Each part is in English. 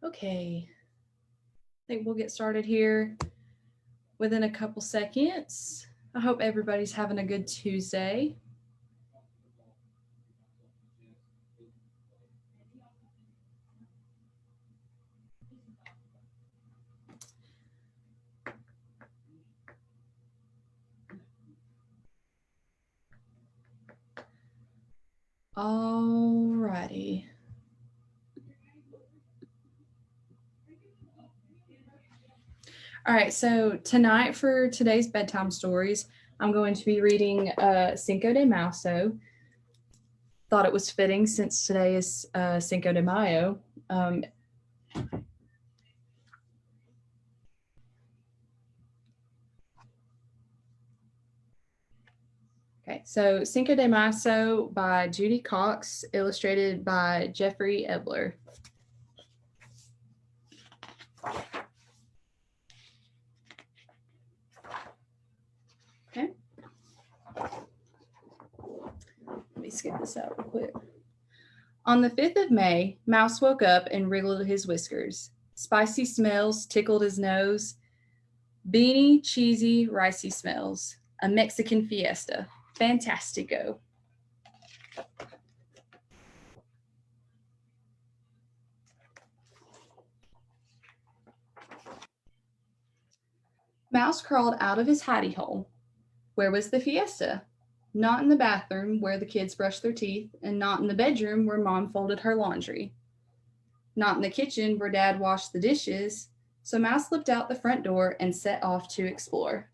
Okay, I think we'll get started here within a couple seconds. I hope everybody's having a good Tuesday. Alrighty. All right, so tonight for today's bedtime stories, I'm going to be reading Cinco de Mayo. Thought it was fitting since today is Cinco de Mayo. Okay, so Cinco de Mayo by Judy Cox, illustrated by Jeffrey Ebler. Okay. Let me skip this out real quick. On the 5th of May, Mouse woke up and wriggled his whiskers. Spicy smells tickled his nose. Beany, cheesy, ricey smells. A Mexican fiesta. Fantastico. Mouse crawled out of his hidey hole. Where was the fiesta? Not in the bathroom where the kids brushed their teeth, and not in the bedroom where Mom folded her laundry. Not in the kitchen where Dad washed the dishes. So Mouse slipped out the front door and set off to explore.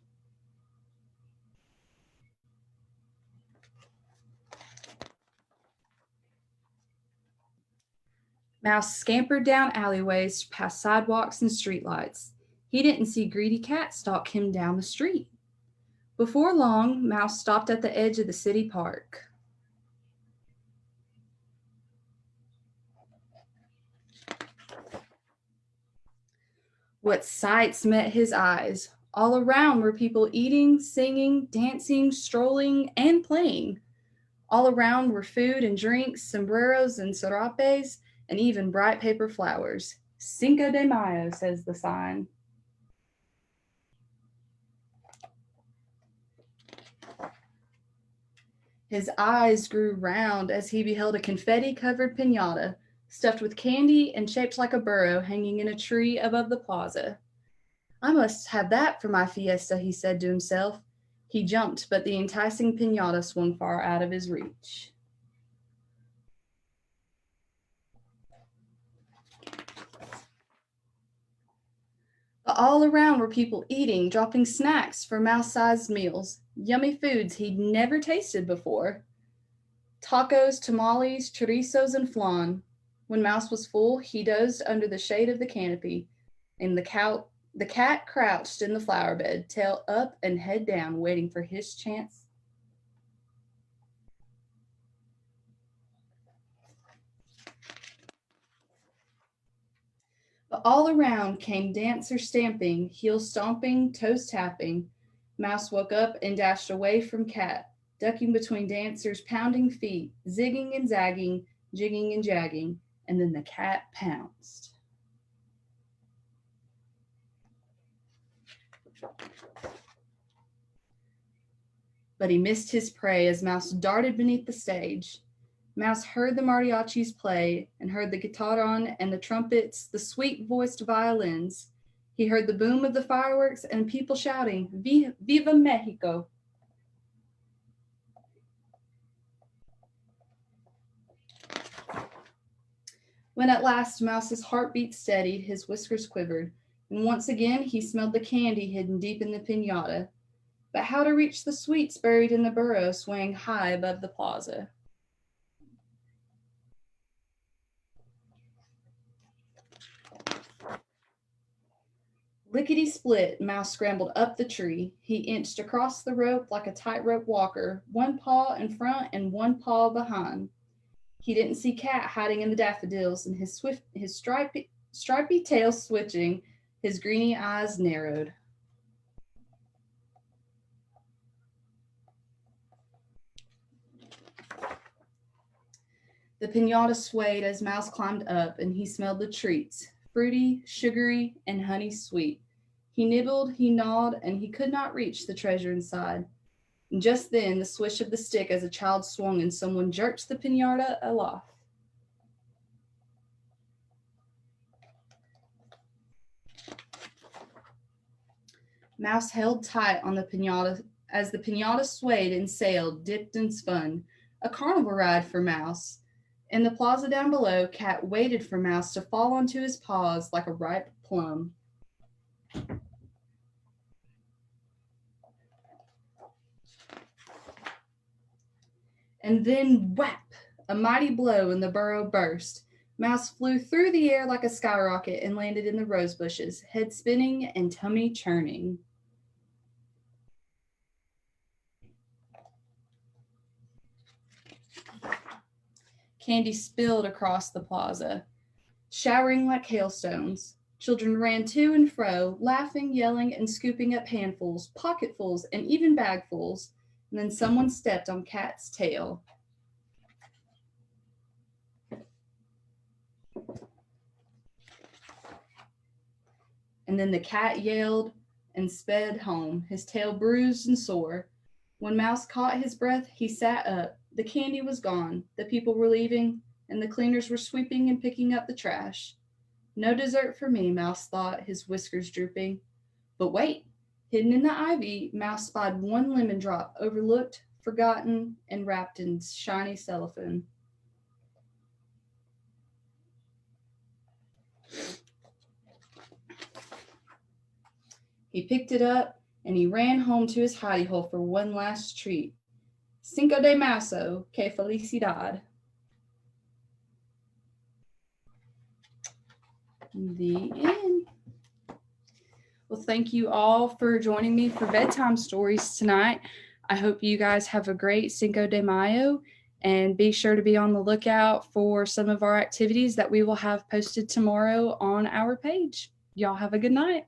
Mouse scampered down alleyways, past sidewalks and streetlights. He didn't see greedy cats stalk him down the street. Before long, Mouse stopped at the edge of the city park. What sights met his eyes! All around were people eating, singing, dancing, strolling, and playing. All around were food and drinks, sombreros and serapes, and even bright paper flowers. Cinco de Mayo, says the sign. His eyes grew round as he beheld a confetti-covered piñata, stuffed with candy and shaped like a burro, hanging in a tree above the plaza. I must have that for my fiesta, he said to himself. He jumped, but the enticing piñata swung far out of his reach. But all around were people eating, dropping snacks for mouse-sized meals, yummy foods he'd never tasted before. Tacos, tamales, chorizos, and flan. When Mouse was full, he dozed under the shade of the canopy, and the cat crouched in the flower bed, tail up and head down, waiting for his chance. But all around came dancer stamping, heel stomping, toes tapping. Mouse woke up and dashed away from cat, ducking between dancers' pounding feet, zigging and zagging, jigging and jagging, and then the cat pounced. But he missed his prey as Mouse darted beneath the stage. Mouse heard the mariachis play and heard the guitarron and the trumpets, the sweet-voiced violins. He heard the boom of the fireworks and people shouting, Viva Mexico! When at last Mouse's heartbeat steadied, his whiskers quivered, and once again he smelled the candy hidden deep in the piñata. But how to reach the sweets buried in the burrow swaying high above the plaza? Lickety-split, Mouse scrambled up the tree. He inched across the rope like a tightrope walker, one paw in front and one paw behind. He didn't see Cat hiding in the daffodils, and his stripy tail switching, his greeny eyes narrowed. The pinata swayed as Mouse climbed up, and he smelled the treats, fruity, sugary, and honey sweet. He nibbled, he gnawed, and he could not reach the treasure inside. And just then, the swish of the stick as a child swung and someone jerked the pinata aloft. Mouse held tight on the pinata as the pinata swayed and sailed, dipped and spun. A carnival ride for Mouse. In the plaza down below, Cat waited for Mouse to fall onto his paws like a ripe plum. And then whap! A mighty blow and the burrow burst. Mouse flew through the air like a skyrocket and landed in the rose bushes, head spinning and tummy churning. Candy spilled across the plaza, showering like hailstones. Children ran to and fro, laughing, yelling, and scooping up handfuls, pocketfuls, and even bagfuls. And then someone stepped on Cat's tail. And then the cat yelled and sped home, his tail bruised and sore. When Mouse caught his breath, he sat up. The candy was gone, the people were leaving, and the cleaners were sweeping and picking up the trash. No dessert for me, Mouse thought, his whiskers drooping. But wait! Hidden in the ivy, Mouse spied one lemon drop, overlooked, forgotten, and wrapped in shiny cellophane. He picked it up, and he ran home to his hidey hole for one last treat. Cinco de Mayo, que felicidad. The end. Well, thank you all for joining me for Bedtime Stories tonight. I hope you guys have a great Cinco de Mayo, and be sure to be on the lookout for some of our activities that we will have posted tomorrow on our page. Y'all have a good night.